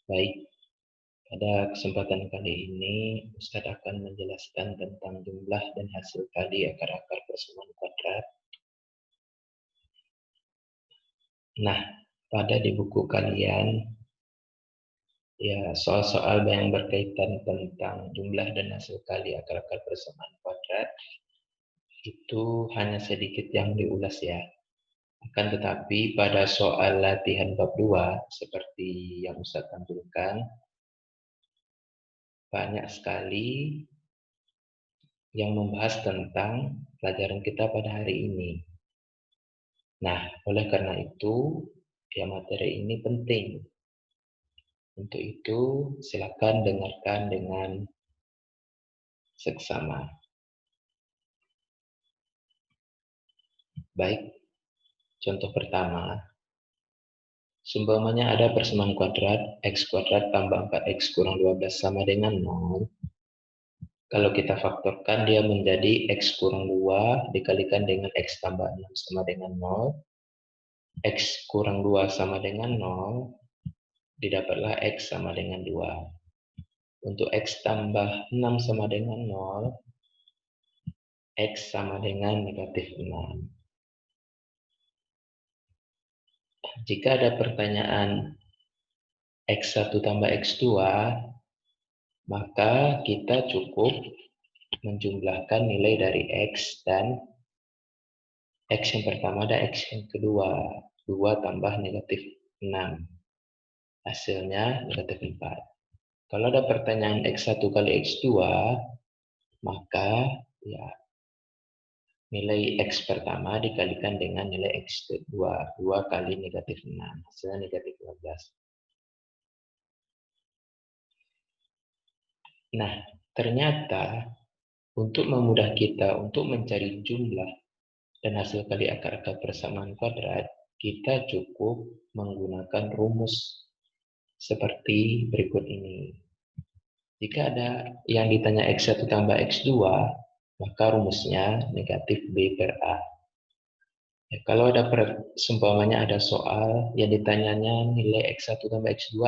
Baik, pada kesempatan kali ini Ustadz akan menjelaskan tentang jumlah dan hasil kali akar-akar persamaan kuadrat. Nah, pada di buku kalian, ya soal-soal yang berkaitan tentang jumlah dan hasil kali akar-akar persamaan kuadrat itu hanya sedikit yang diulas ya. Akan tetapi pada soal latihan bab 2 seperti yang Ustadz tampilkan, banyak sekali yang membahas tentang pelajaran kita pada hari ini. Nah, oleh karena itu, ya materi ini penting. Untuk itu, silakan dengarkan dengan seksama. Baik, contoh pertama. Seumpamanya ada persamaan kuadrat, x kuadrat tambah 4x kurang 12 sama dengan 0. Kalau kita faktorkan, dia menjadi x kurang 2 dikalikan dengan x tambah 6 sama dengan 0. X kurang 2 sama dengan 0, didapatlah x sama dengan 2. Untuk x tambah 6 sama dengan 0, x sama dengan negatif 6. Jika ada pertanyaan x1 tambah x2, maka kita cukup menjumlahkan nilai dari x dan x yang pertama dan x yang kedua. 2 tambah negatif 6. Hasilnya negatif 4. Kalau ada pertanyaan x1 kali x2, maka ya nilai x pertama dikalikan dengan nilai x kedua. 2 kali negatif 6. Hasilnya negatif 12. Nah, ternyata untuk memudah kita untuk mencari jumlah dan hasil kali akar-akar persamaan kuadrat, kita cukup menggunakan rumus seperti berikut ini. Jika ada yang ditanya x1 tambah x2, maka rumusnya negatif b per a. Ya, kalau ada seumpamanya ada soal yang ditanyanya nilai x1 tambah x2,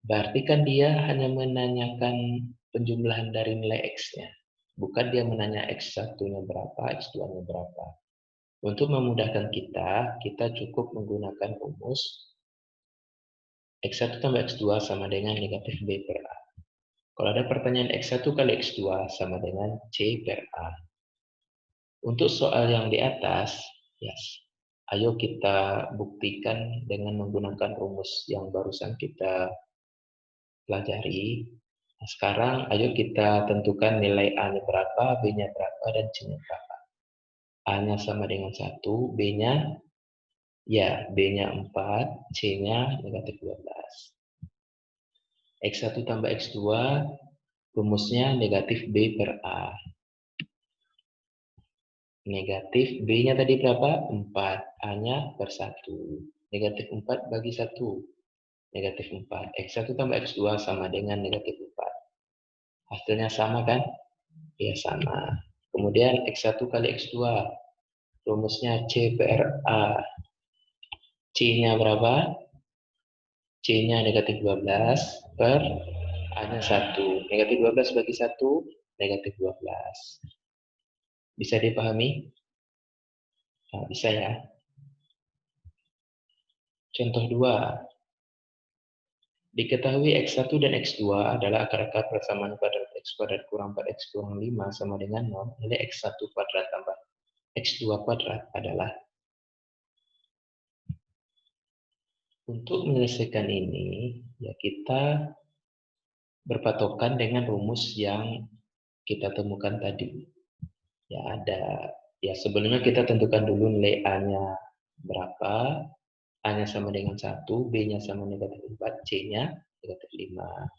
berarti kan dia hanya menanyakan penjumlahan dari nilai x-nya. Bukan dia menanya x1-nya berapa, x2-nya berapa. Untuk memudahkan kita cukup menggunakan rumus x1 tambah x2 sama dengan negatif b per a. Kalau ada pertanyaan x1 kali x2 sama dengan c per a. Untuk soal yang di atas, yes, ayo kita buktikan dengan menggunakan rumus yang barusan kita pelajari. Nah, sekarang ayo kita tentukan nilai A-nya berapa, B-nya berapa, dan C-nya berapa. A-nya sama dengan 1, B-nya ya, B-nya 4, C-nya negatif 12. X1 tambah X2, rumusnya negatif B per A. Negatif B-nya tadi berapa? 4. A-nya per 1. Negatif 4 bagi 1. Negatif 4. X1 tambah X2 sama dengan negatif 4. Hasilnya sama kan? Ya, sama. Kemudian X1 kali X2. Rumusnya C per A. C-nya berapa? C-nya negatif 12 per A-nya 1. Negatif 12 bagi 1, negatif 12. Bisa dipahami? Nah, bisa ya. Contoh 2. Diketahui X1 dan X2 adalah akar-akar persamaan kuadrat X kuadrat kurang 4X kurang 5 sama dengan 0. Nilai X1 kuadrat tambah X2 kuadrat adalah. Untuk menyelesaikan ini, ya kita berpatokan dengan rumus yang kita temukan tadi. Ya ada, ya sebelumnya kita tentukan dulu nilai A-nya berapa, A-nya sama dengan 1, B-nya sama negatif 4, C-nya negatif 5.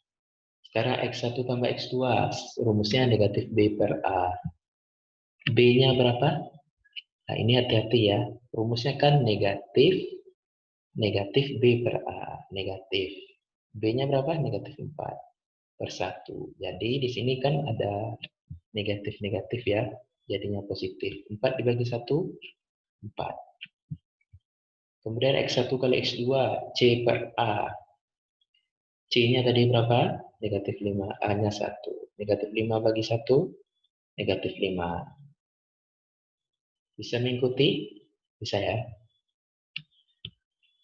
Sekarang X1 tambah X2, rumusnya negatif B per A. B-nya berapa? Nah ini hati-hati ya, rumusnya kan negatif B per A, negatif. B-nya berapa? Negatif 4 per 1. Jadi di sini kan ada negatif-negatif ya, jadinya positif. 4 dibagi 1, 4. Kemudian X1 kali X2, C per A. C-nya tadi berapa? Negatif 5. A-nya 1. Negatif 5 bagi 1, negatif 5. Bisa mengikuti? Bisa ya?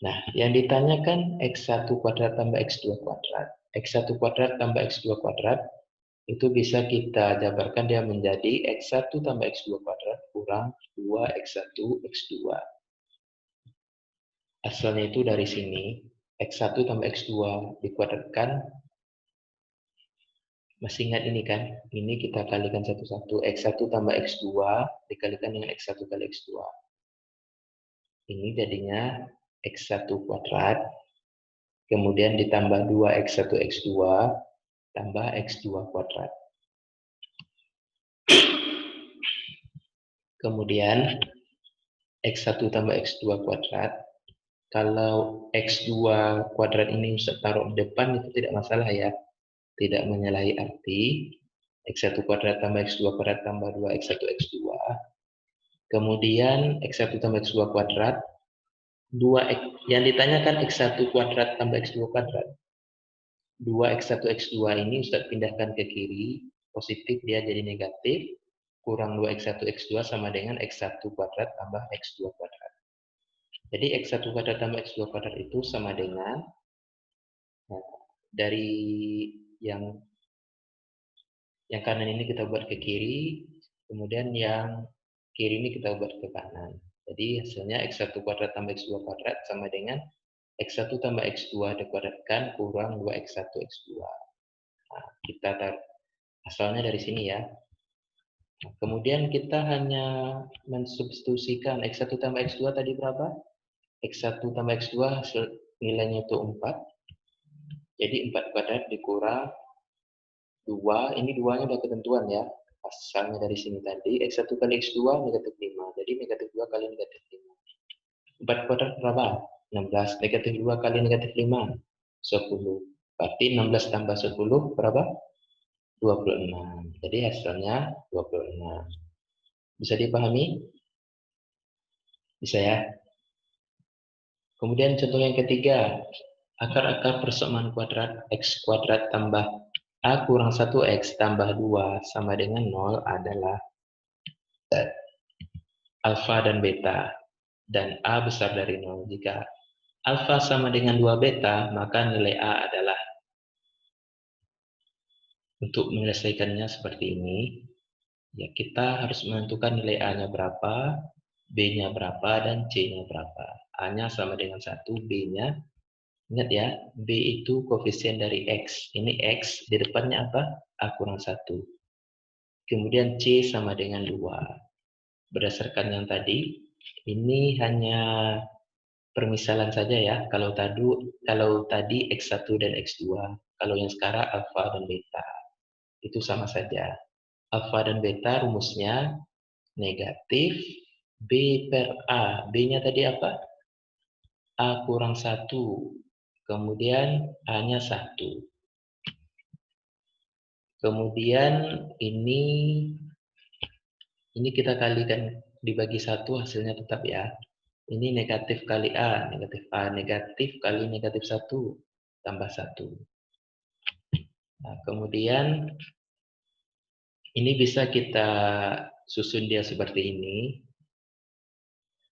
Nah, yang ditanyakan X1 kuadrat tambah X2 kuadrat. X1 kuadrat tambah X2 kuadrat itu bisa kita jabarkan dia menjadi X1 tambah X2 kuadrat kurang 2X1 X2. Asalnya itu dari sini, X1 tambah X2 dikuadratkan. Masih ingat ini kan? Ini kita kalikan satu-satu. X1 tambah X2 dikalikan dengan X1 kali X2. Ini jadinya X1 kuadrat. Kemudian ditambah 2X1 X2 tambah X2 kuadrat. Kemudian X1 tambah X2 kuadrat. Kalau X2 kuadrat ini Ustaz taruh di depan itu tidak masalah ya. Tidak menyalahi arti. X1 kuadrat tambah X2 kuadrat tambah 2X1 X2. Kemudian X1 tambah X2 kuadrat. Yang ditanyakan X1 kuadrat tambah X2 kuadrat. 2X1 X2 ini Ustaz pindahkan ke kiri. Positif dia jadi negatif. Kurang 2X1 X2 sama dengan X1 kuadrat tambah X2 kuadrat. Jadi X1 kuadrat tambah X2 kuadrat itu sama dengan dari yang kanan ini kita buat ke kiri, kemudian yang kiri ini kita buat ke kanan. Jadi hasilnya X1 kuadrat tambah X2 kuadrat sama dengan X1 tambah X2 dikuadratkan kurang 2X1 X2. Nah, kita taruh asalnya dari sini ya. Nah, kemudian kita hanya mensubstitusikan X1 tambah X2 tadi berapa? X1 tambah X2 hasil nilainya itu 4. Jadi 4 kuadrat dikurang 2, ini 2-nya udah ketentuan ya. Asalnya dari sini tadi, X1 kali X2 negatif 5. Jadi negatif 2 kali negatif 5. 4 kuadrat berapa? 16. Negatif 2 kali negatif 5, 10. Berarti 16 tambah 10 berapa? 26. Jadi hasilnya 26. Bisa dipahami? Bisa ya? Kemudian contoh yang ketiga, akar-akar persamaan kuadrat X kuadrat tambah A kurang 1X tambah 2 sama dengan 0 adalah alfa dan beta, dan A besar dari 0. Jika alfa sama dengan 2 beta, maka nilai A adalah, untuk menyelesaikannya seperti ini, ya kita harus menentukan nilai A-nya berapa, B-nya berapa, dan C-nya berapa. A-nya sama dengan 1, B-nya, ingat ya, B itu koefisien dari X. Ini X, di depannya apa? A kurang 1. Kemudian C sama dengan 2. Berdasarkan yang tadi, ini hanya permisalan saja ya. Kalau tadi X1 dan X2, kalau yang sekarang alfa dan beta, itu sama saja. Alfa dan beta rumusnya negatif B per A. B-nya tadi apa? A kurang 1. Kemudian A-nya 1. Kemudian ini kita kalikan dibagi 1, hasilnya tetap ya. Ini negatif kali A, negatif kali negatif 1, tambah 1. Nah, kemudian ini bisa kita susun dia seperti ini.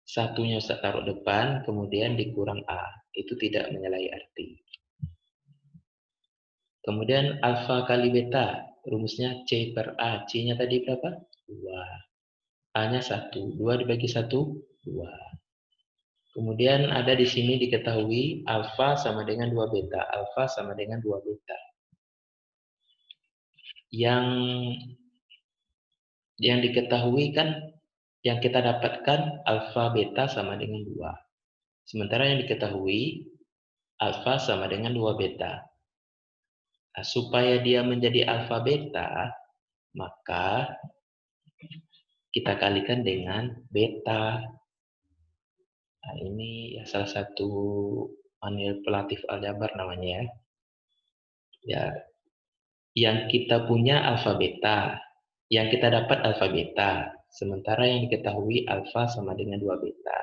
Satunya saya taruh depan, kemudian dikurang A. Itu tidak menyalahi arti. Kemudian alfa kali beta, rumusnya C per A. C-nya tadi berapa? 2. A-nya 1. 2 dibagi 1, 2. Kemudian ada di sini diketahui alfa sama dengan 2 beta. Alfa sama dengan 2 beta. Yang diketahui kan, yang kita dapatkan alfa beta sama dengan 2. Sementara yang diketahui alfa sama dengan 2 beta. Nah, supaya dia menjadi alfa beta, maka kita kalikan dengan beta. Nah, ini ya salah satu manipulatif aljabar namanya ya. Ya, yang kita punya alfa beta, yang kita dapat alfa beta, sementara yang diketahui alfa sama dengan 2 beta.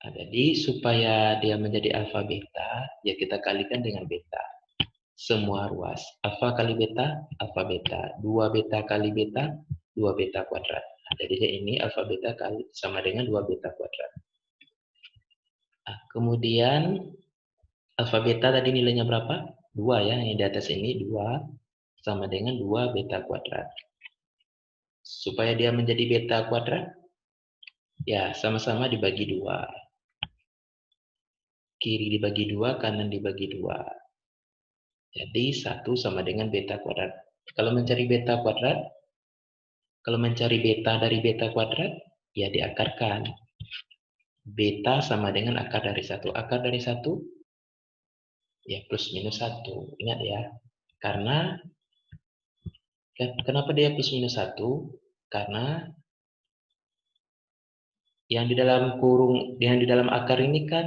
Nah, jadi supaya dia menjadi alfa beta, ya kita kalikan dengan beta. Semua ruas. Alfa kali beta, alfa beta. 2 beta kali beta, 2 beta kuadrat. Nah, jadi ini alfa beta kali sama dengan 2 beta kuadrat. Nah, kemudian alfa beta tadi nilainya berapa? 2 ya, yang di atas ini 2 sama dengan 2 beta kuadrat. Supaya dia menjadi beta kuadrat, ya sama-sama dibagi 2. Kiri dibagi 2, kanan dibagi 2. Jadi 1 sama dengan beta kuadrat. Kalau mencari beta kuadrat, kalau mencari beta dari beta kuadrat, ya diakarkan. Beta sama dengan akar dari 1. Akar dari 1, ya plus minus 1. Ingat ya, karena kenapa dia plus minus 1? Karena yang di dalam kurung, yang di dalam akar ini kan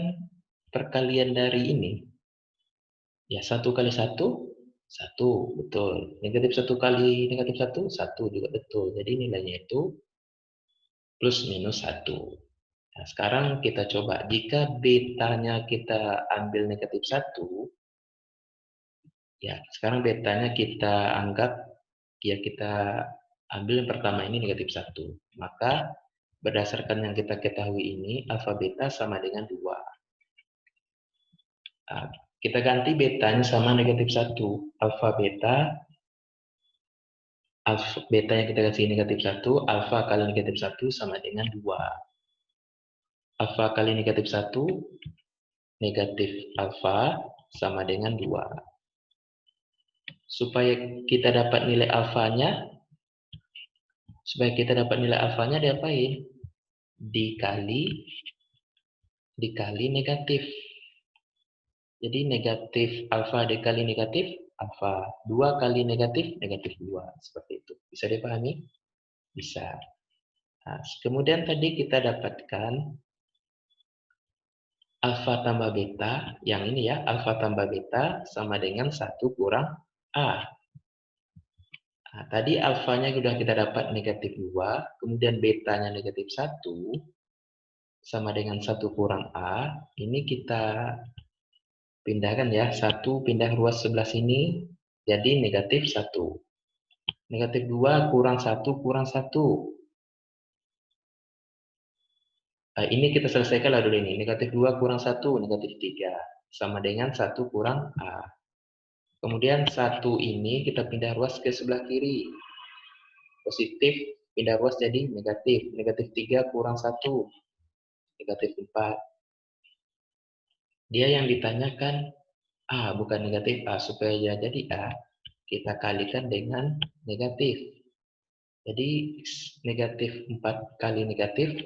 perkalian dari ini. Ya, 1 kali 1, 1, betul. Negatif 1 kali negatif 1, 1 juga betul. Jadi nilainya itu plus minus 1. Nah, sekarang kita coba. Jika betanya kita ambil negatif 1, ya sekarang betanya kita anggap, ya kita ambil yang pertama ini negatif 1. Maka berdasarkan yang kita ketahui ini, alfa beta sama dengan 2. Nah, kita ganti betanya sama negatif 1. Alfa betanya kita kasih negatif 1, alfa kali negatif 1 sama dengan 2. Alfa kali negatif 1, negatif alfa sama dengan 2. Supaya kita dapat nilai alfanya, diapain? Dikali negatif. Jadi negatif alfa dikali negatif alfa. 2 kali negatif, negatif 2. Seperti itu. Bisa dipahami? Bisa. Nah, kemudian tadi kita dapatkan alfa tambah beta, yang ini ya, alfa tambah beta sama dengan 1 kurang A. Nah, tadi alfanya sudah kita dapat negatif 2, kemudian betanya negatif 1, sama dengan 1 kurang A. Ini kita pindahkan ya, 1 pindah ruas sebelah sini, jadi negatif 1. Negatif 2 kurang 1 kurang 1. Nah, ini kita selesaikan dulu ini. Negatif 2 kurang 1, negatif 3. Sama dengan 1 kurang A. Kemudian 1 ini kita pindah ruas ke sebelah kiri. Positif, pindah ruas jadi negatif. Negatif 3 kurang 1, negatif 4. Dia yang ditanyakan A, bukan negatif A. Supaya jadi A, kita kalikan dengan negatif. Jadi negatif 4 kali negatif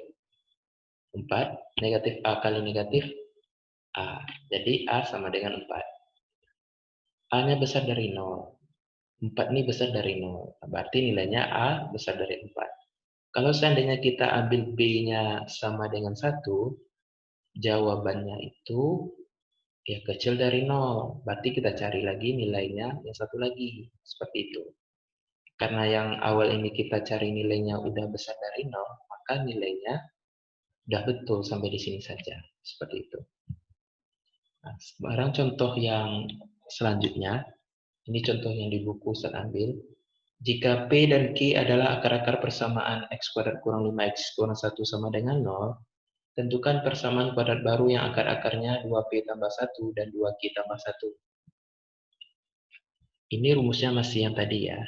4, negatif A kali negatif A. Jadi A sama dengan 4. A-nya besar dari 0. 4 ini besar dari 0. Berarti nilainya A besar dari 4. Kalau seandainya kita ambil B-nya sama dengan 1, jawabannya itu ya kecil dari 0. Berarti kita cari lagi nilainya yang satu lagi. Seperti itu. Karena yang awal ini kita cari nilainya udah besar dari 0, maka nilainya udah betul sampai di sini saja. Seperti itu. Nah, sekarang contoh yang selanjutnya. Ini contoh yang di buku Ustaz ambil. Jika P dan Q adalah akar-akar persamaan X kuadrat kurang 5X kurang 1 sama dengan 0, tentukan persamaan kuadrat baru yang akar-akarnya 2P tambah 1 dan 2Q tambah 1. Ini rumusnya masih yang tadi ya.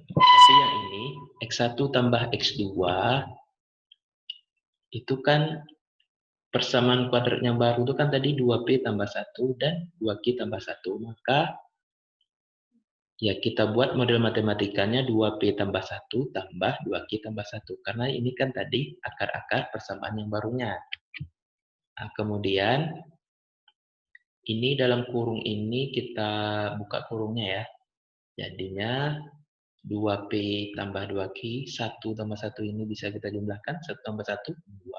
Tapi yang ini, X1 tambah X2, itu kan persamaan kuadrat yang baru itu kan tadi 2P tambah 1 dan 2Q tambah 1. Maka ya kita buat model matematikanya 2P tambah 1 tambah 2Q tambah 1. Karena ini kan tadi akar-akar persamaan yang barunya. Nah, kemudian ini dalam kurung ini kita buka kurungnya ya. Jadinya 2P tambah 2Q, 1 tambah 1 ini bisa kita jumlahkan, 1 tambah 1, 2.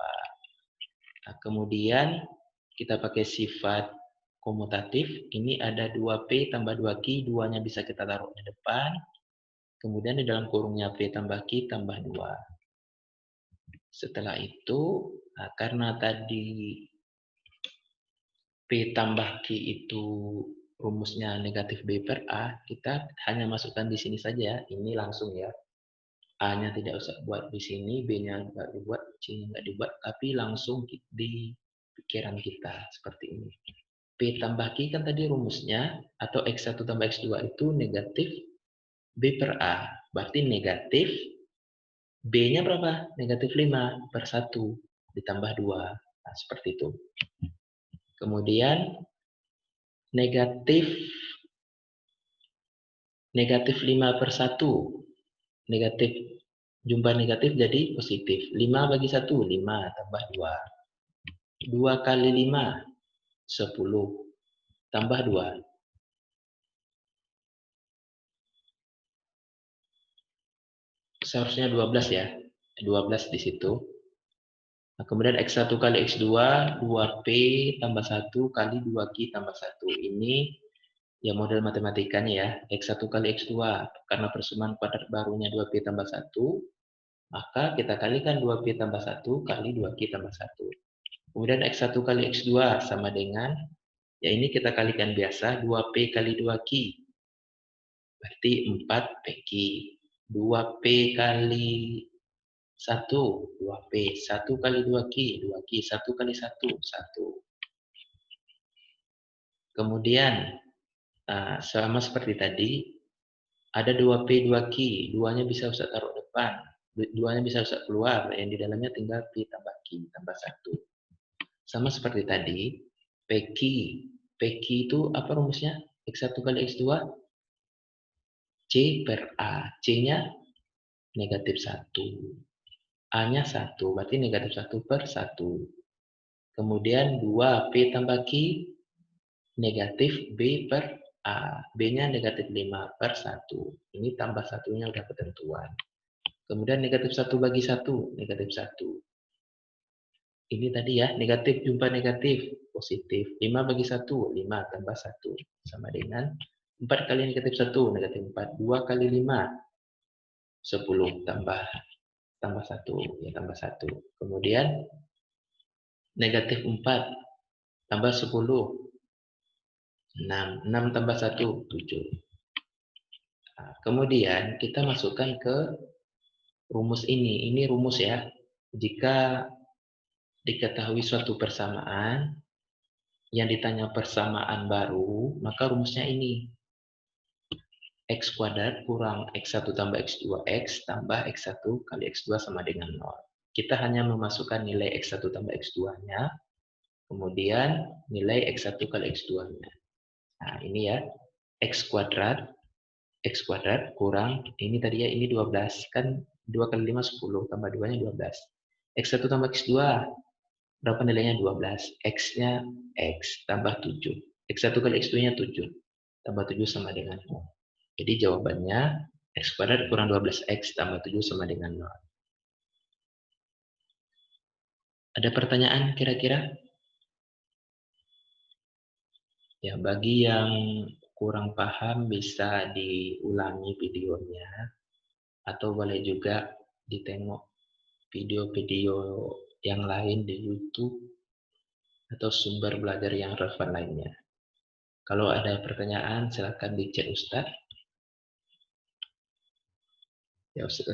Nah, kemudian kita pakai sifat komutatif, ini ada 2P tambah 2Q, 2-nya bisa kita taruh di depan, kemudian di dalam kurungnya P tambah Q tambah 2. Setelah itu, Nah, karena tadi P tambah Q itu rumusnya negatif B per A, kita hanya masukkan di sini saja. Ini langsung ya. A-nya tidak usah buat di sini, B-nya nggak dibuat, C-nya nggak dibuat, tapi langsung di pikiran kita seperti ini. P tambah Q kan tadi rumusnya, atau X1 tambah X2 itu negatif B per A. Berarti negatif B-nya berapa? Negatif 5 per 1 ditambah 2. Nah, seperti itu. Kemudian negatif 5 per 1. Negatif, jumlah negatif jadi positif. 5 bagi 1, 5 tambah 2. 2 kali 5, 10. Tambah 2. Seharusnya 12 ya. 12 di situ. Nah, kemudian X1 kali X2, 2P tambah 1 kali 2Q tambah 1. Ini ya model matematikanya ya. X1 kali X2. Karena persamaan kuadrat barunya 2P tambah 1, maka kita kalikan 2P tambah 1 kali 2Q tambah 1. Kemudian X1 kali X2 sama dengan, ya ini kita kalikan biasa, 2P kali 2Q. Berarti 4PQ. 2P kali 1, 2P. 1 kali 2Q, 2Q. 1 kali 1, 1. Kemudian, sama seperti tadi, ada 2P, 2Q. 2-nya bisa Ustaz taruh depan. 2-nya bisa Ustaz keluar. Yang di dalamnya tinggal P tambah Q tambah 1. Sama seperti tadi, PQ. PQ itu apa rumusnya? X1 kali X2, C per A. C-nya negatif 1. A-nya 1, berarti negatif 1 per 1. Kemudian 2P tambah Q, negatif B per A. B-nya negatif 5 per 1. Ini tambah satunya udah ketentuan. Kemudian negatif 1 bagi 1, negatif 1. Ini tadi ya, negatif jumpa negatif, positif. 5 bagi 1, 5 tambah 1. Sama dengan 4 kali negatif 1, negatif 4. 2 kali 5, 10 tambah 1, ya tambah 1. Kemudian negatif 4 tambah 10, 6. 6 tambah 1, 7. Nah, kemudian kita masukkan ke rumus ini. Ini rumus ya. Jika diketahui suatu persamaan, yang ditanya persamaan baru, maka rumusnya ini. X kuadrat kurang X1 tambah X2, X tambah X1 kali X2 sama dengan 0. Kita hanya memasukkan nilai X1 tambah X2-nya, kemudian nilai X1 kali X2-nya. Nah, ini ya, X kuadrat kurang, ini tadi ya, ini 12. Kan 2 kali 5, 10, tambah 2-nya 12. X1 tambah X2, berapa nilainya? 12. X-nya X, tambah 7. X1 kali X2-nya 7, tambah 7 sama dengan 0. Jadi jawabannya X kuadrat kurang 12X tambah 7 sama dengan 0. Ada pertanyaan kira-kira? Ya, bagi yang kurang paham bisa diulangi videonya, atau boleh juga ditengok video-video yang lain di YouTube atau sumber belajar yang relevan lainnya. Kalau ada pertanyaan, silakan di chat Ustaz. Ya, Ustaz.